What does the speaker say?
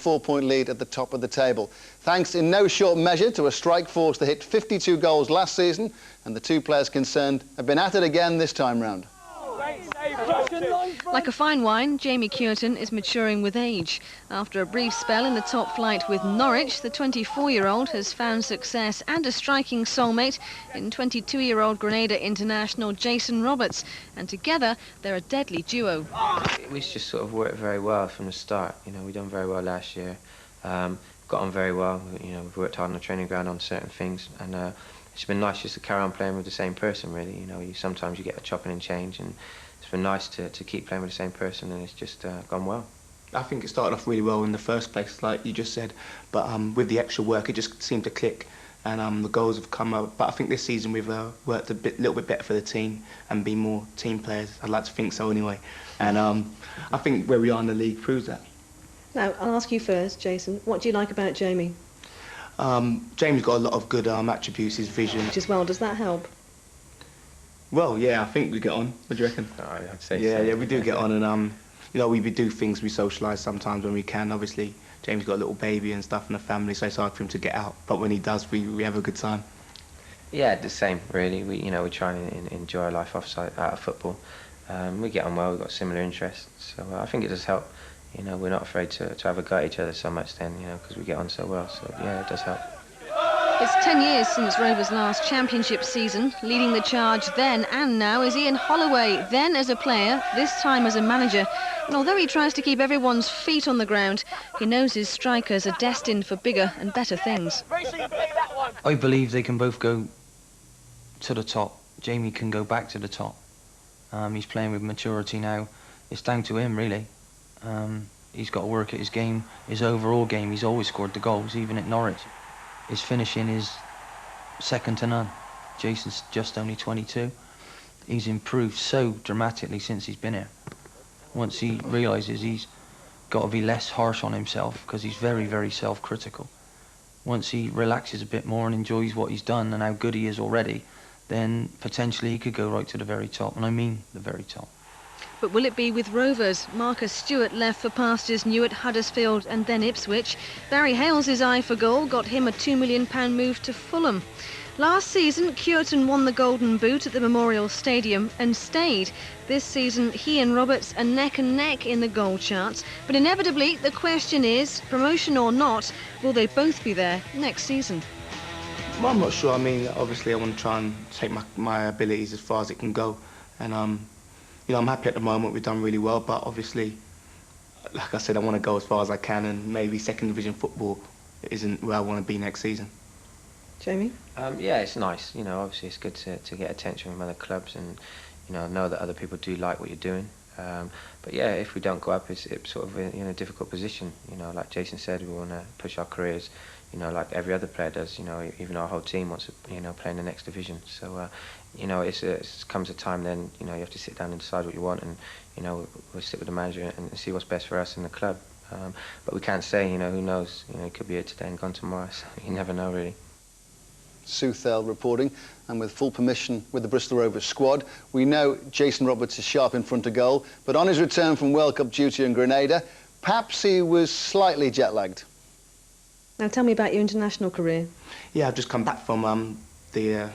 4-point lead at the top of the table. Thanks in no short measure to a strike force that hit 52 goals last season, and the two players concerned have been at it again this time round. Like a fine wine, Jamie Cureton is maturing with age. After a brief spell in the top flight with Norwich, the 24-year-old has found success and a striking soulmate in 22-year-old Grenada international Jason Roberts, and together they're a deadly duo. We just sort of worked very well from the start. You know, we done very well last year, got on very well. You know, we've worked hard on the training ground on certain things, and it's been nice just to carry on playing with the same person, really. You know, sometimes you get a chopping and change, and it's been nice to keep playing with the same person, and it's just gone well. I think it started off really well in the first place, like you just said, but with the extra work, it just seemed to click, and the goals have come up. But I think this season we've worked a little bit better for the team and be more team players. I'd like to think so anyway, and I think where we are in the league proves that. Now, I'll ask you first, Jason. What do you like about Jamie? Jamie's got a lot of good attributes, his vision. As well, does that help? Well, yeah, I think we get on. What do you reckon? I'd say yeah, so. Yeah, we do get on, and you know, we do things, we socialise sometimes when we can. Obviously, Jamie's got a little baby and stuff and a family, so it's hard for him to get out. But when he does, we have a good time. Yeah, the same, really. We try and enjoy our life out of football. We get on well. We've got similar interests, so I think it does help. You know, we're not afraid to have a go at each other so much then, you know, because we get on so well. So yeah, it does help. It's 10 years since Rovers' last championship season. Leading the charge then and now is Ian Holloway, then as a player, this time as a manager. And although he tries to keep everyone's feet on the ground, he knows his strikers are destined for bigger and better things. I believe they can both go to the top. Jamie can go back to the top. He's playing with maturity now. It's down to him, really. He's got to work at his game, his overall game. He's always scored the goals, even at Norwich. His finishing is second to none. Jason's just only 22. He's improved so dramatically since he's been here. Once he realises he's got to be less harsh on himself, because he's very, very self-critical. Once he relaxes a bit more and enjoys what he's done and how good he is already, then potentially he could go right to the very top, and I mean the very top. But will it be with Rovers? Marcus Stewart left for pastures new at Huddersfield and then Ipswich. Barry Hales' eye for goal got him a £2 million move to Fulham. Last season, Cureton won the Golden Boot at the Memorial Stadium and stayed. This season, he and Roberts are neck and neck in the goal charts. But inevitably, the question is, promotion or not, will they both be there next season? Well, I'm not sure. I mean, obviously I want to try and take my abilities as far as it can go, and you know, I'm happy at the moment. We've done really well, but obviously, like I said, I want to go as far as I can, and maybe second division football isn't where I want to be next season. Jamie? Yeah, it's nice. You know, obviously it's good to get attention from other clubs, and you know that other people do like what you're doing. But yeah, if we don't go up, it's sort of in a difficult position. You know, like Jason said, we want to push our careers. You know, like every other player does. You know, even our whole team wants to, play in the next division. So, you know, it comes a time then, you know, you have to sit down and decide what you want, and you know, we'll sit with the manager and see what's best for us in the club. But we can't say, you know, who knows? You know, it could be here today and gone tomorrow. So you never know, really. Sue Thale reporting, and with full permission with the Bristol Rovers squad. We know Jason Roberts is sharp in front of goal, but on his return from World Cup duty in Grenada, perhaps he was slightly jet-lagged. Now tell me about your international career. Yeah, I've just come back from the